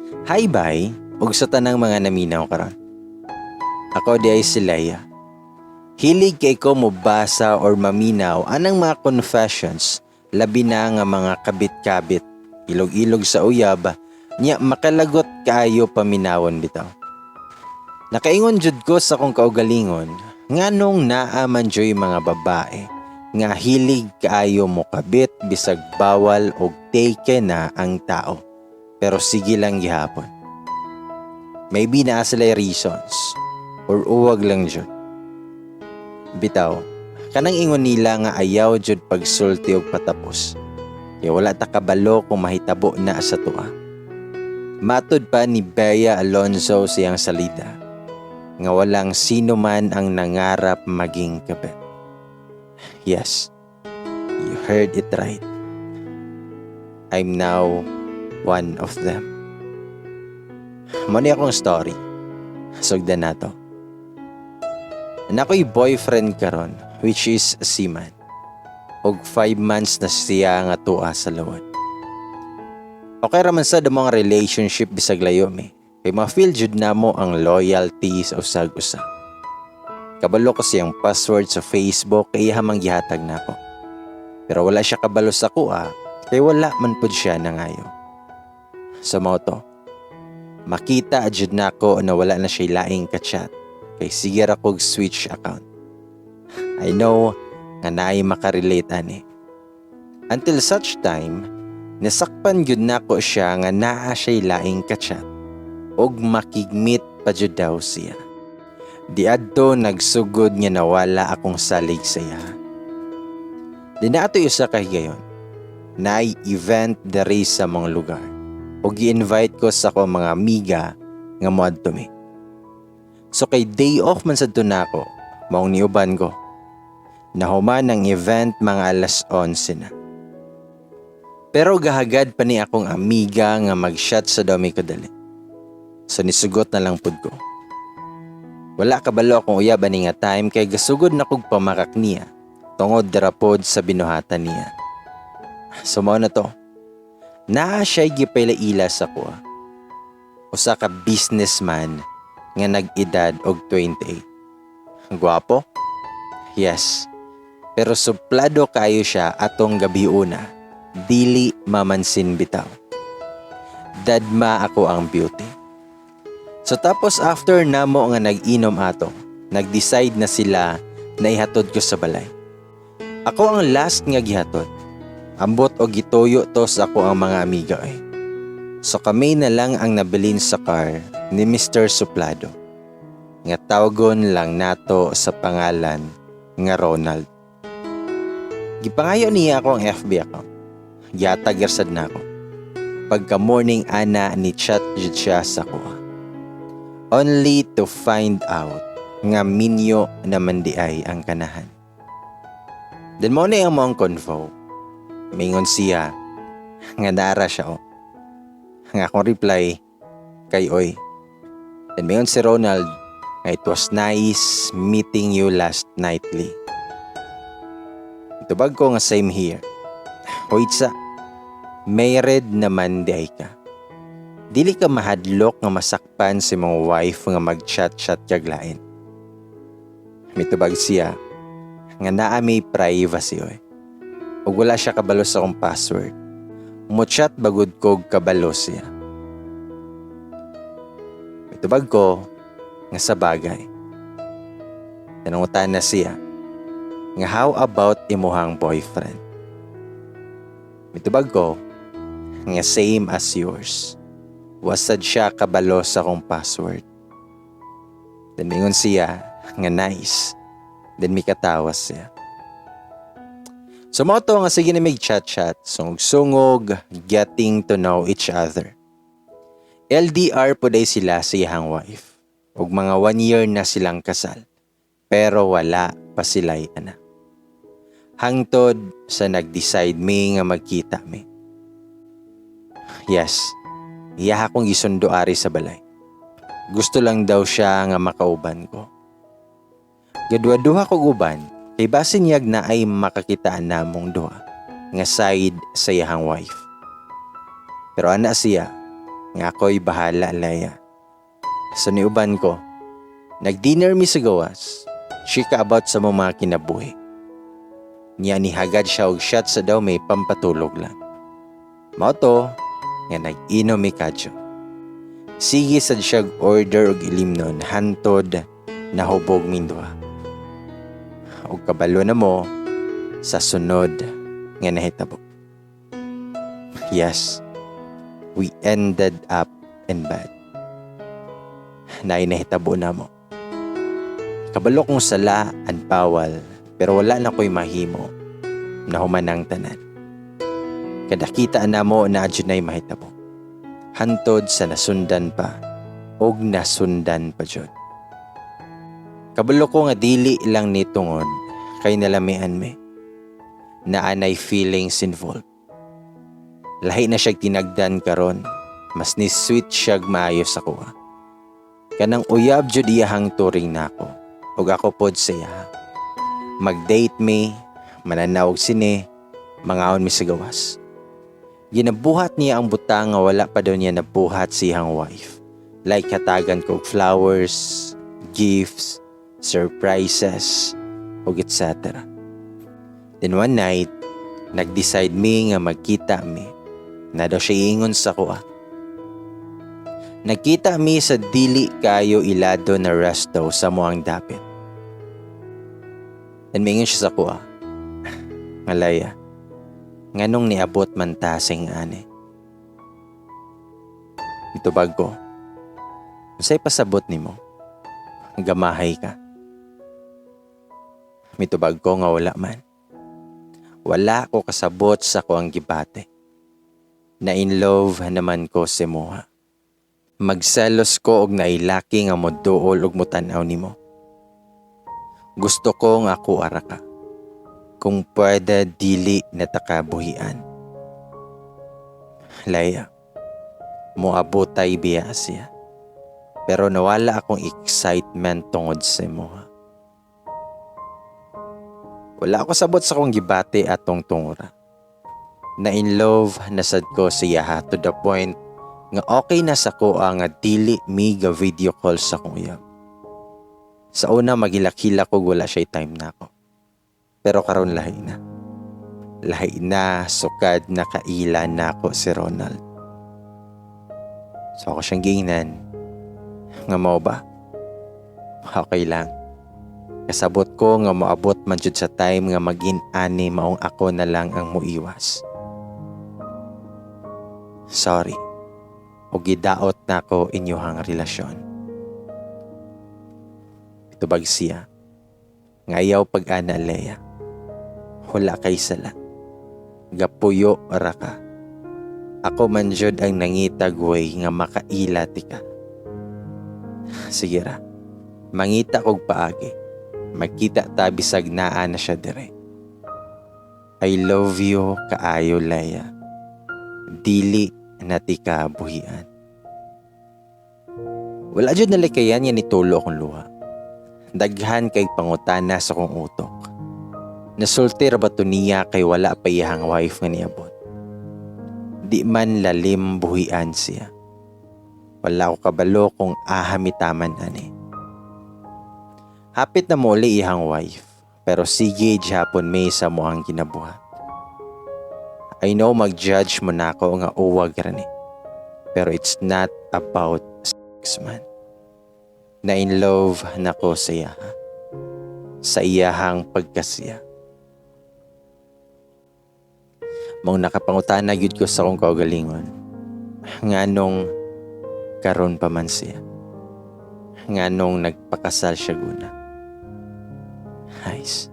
Hi bye, ug sa tanang mga naminaw karon. Ako di ay si Leia. Hilig kay ko mobasa or maminaw anang mga confessions, labi na nga mga kabit-kabit, ilog-ilog sa uyab, nya makalagot kaayo paminawon bitaw. Nakaingon jud ko sa kong kaugalingon, nganong naa man joy mga babae, nga hilig kaayo mo kabit bisag bawal og take na ang tao. Pero sige lang gihapon. Maybe naa sila reasons or uwag lang jud. Bitaw, kanang ingon nila nga ayaw jud pagsulti og patapos. Kaya wala ta kabalo kung mahitabo na sa tuwa. Matud pa ni Bea Alonzo siyang salida nga walang sino man ang nangarap maging kabit. Yes, you heard it right. I'm now one of them. Mani akong story. Sugdan na to. Nako'y boyfriend karon, which is si man. Og 5 months na siya nga tuwa sa lawad. Okay raman sa mga relationship bisag layo me. Kay ma-feel jud na mo ang loyalty sa usag-usa. Kabalo ko siyang password sa Facebook kay hamang gihatag na ako. Pero wala siya kabalo sa kuha, kay wala man pud siya nangayo. Sa mga to, makita adjud na ako na wala na siya laing ka-chat kay sige ra kog switch account. I know nga naay makarelate ani. Until such time, nasakpan gyud na ko siya nga naa siya laing ka-chat og makigmit pa jud daw siya. Di adto nagsugod nga nawala akong salig saya. Di na ato usa ka higayon. Naay event diri sa mga lugar. O gi-invite ko sa ko mga amiga nga moadto mi. So kay day off man sad na ako, maong niuban ko. Nahuman ang event mga alas 11 na. Pero gahagad pa ni akong amiga nga mag-shot sa dami ko dali. So nisugot na lang pud ko. Wala kabalo akong uyab ani nga time kay gasugod na kog pamakak niya tungod darapod sa binuhatan niya. So mao na to. Naa siya'y gipailaila sa kuha. Usa ka businessman nga nag-edad og 28. Gwapo? Yes. Pero suplado kayo siya atong gabi una. Dili mamansin bitaw. Dadma ako ang beauty. So tapos after namo nga nag-inom ato, nag-decide na sila na ihatod ko sa balay. Ako ang last nga gihatod. Ambot o gitoyo to sa ako ang mga amiga eh. So kami na lang ang nabilin sa car ni Mr. Suplado. Nga tawagon lang nato sa pangalan nga Ronald. Gipangayo niya ako ang FB account. Gihatag sad na ako. Pagka morning ana ni chat jud siya sa kuha. Only to find out nga minyo naman di ay ang kanahan. Then mo na yung mong convo. Mingon siya, nga dara siya o. Nga akong reply, kay oy. Then mingon si Ronald, it was nice meeting you last nightly. Tubag ko nga same here. Wait sa, married naman di ay ka. Dili ka mahadlok nga masakpan si mong wife nga mag-chat-chat kaglain. Mitubag siya, nga naa may privacy oy. O wala siya kabalo sa akong password. Mo-chat bagod kog kabalo siya. Itubag ko nga sa bagay. Tanungutan na siya nga how about imuhang boyfriend? Itubag ko nga same as yours. Wasad siya kabalo sa akong password. Then mingon siya nga nice. Then may katawas siya. So mo to nga sige na may chat-chat, sungog-sungog, getting to know each other. LDR po day sila sa iyang wife. Ug mga 1 year na silang kasal. Pero wala pa sila'y anak. Hangtod sa nag-decide mi nga magkita mi. Yes, iya akong gisundo ari sa balay. Gusto lang daw siya nga makauban ko. Gadwa-duha ko uban, kay basin yag na ay makakitaan namong duha nga side sa iyang wife. Pero ana siya, nga ako'y bahala, Leia. So niuban ko, nag-dinner mi sa gawas, chika about sa mga kinabuhi. Niya nihagad siya og shot sa daw may pampatulog lang. Mao to, nga nag-inom mi kadyo. Sige sad siya order og ilimnon hantod nahubog mindwa. Og kabalo na mo sa sunod nga nahitabo. Yes, we ended up in bed. Nahitabo na mo. Kabalo kong sala and bawal pero wala na ko'y mahimo na humanang tanan. Kadakita na mo na adjunay mahitabo. Hantod sa nasundan pa og nasundan pa jud. Kabalo ko nga dili lang ni tungod kay nalamian me na anay feelings involved. Lahi na siya tinagdan karon, mas ni sweet siya maayo sa kuha. Kanang uyab jud iyahang turing nako ug ako pod sa iya. Mag-date me, mananaw og sine, mangaon mi sa gawas. Ginabuhat niya ang butang nga wala pa daw niya nabuhat sa iyang wife. Like hatagan ko flowers, gifts, surprises, ug etc. Then one night, nag-decide mi nga magkita mi. Na daw siya ingon sa kuha. Nagkita mi sa dili kayo ilado na resto sa muang dapit. Then mingon siya sa kuha. Malaya. Nganong niabot man ta sing ani. Itubag ko. Unsay pasabot nimo? Gamahay ka. Mitubag ko nga wala man. Wala ko kasabot sa ko ang gibate. Na in love naman ko si moha. Magselos ko og nailaki nga moduol og mutanaw nimo. Gusto ko nga ako ara ka. Kung pwede dili na takabuhian. Leia, moabotay biya siya. Pero nawala akong excitement tungod sa moha. Wala ako sabot sa kong gibate atong tungura. Na in love nasad ko siya to the point nga okay na sa ko nga dili miga video call sa kong uyab. Sa una magilakila ko wala siya time na ako. Pero karon lahi na. Lahi na sukad na kaila na ako si Ronald. So ako siyang gingnan. Nga mo ba? Okay lang. Kasabot ko nga moabot man jud sa time nga magin-ani maong ako na lang ang muiwas. Sorry. O gidaot na ko inyuhang relasyon. Itubag siya. Ngayaw pag-ana Leia. Wala kay sala. Gapuyo ra ka. Ako man jud ang nangitag way nga makaila ti ka. Sige ra. Mangita kog paagi. Magkita ta bisag naa na siya dire. I love you kaayo Leia. Dili na ti ka buhian. Wala jud nalikayan yan itulo akong luha. Daghan kay pangutana sa kong utok. Nasulti ra ba to niya kay wala pa iyang wife nga niabot. Di man lalim buhian siya. Wala ko kabalo kung ahamitaman ani. Hapit na muli iyang wife, pero sige Japon may sa mo ang ginabuhat. I know mag-judge mo na ako nga uwag rani. Pero it's not about sex man. Na in love na ko sa iya. Sa iyahang pagkasiya. Mong nakapangutana gyud ko sa akong kaugalingon. Nganong karon pa man siya. Nganong nagpakasal siya guna. Nice.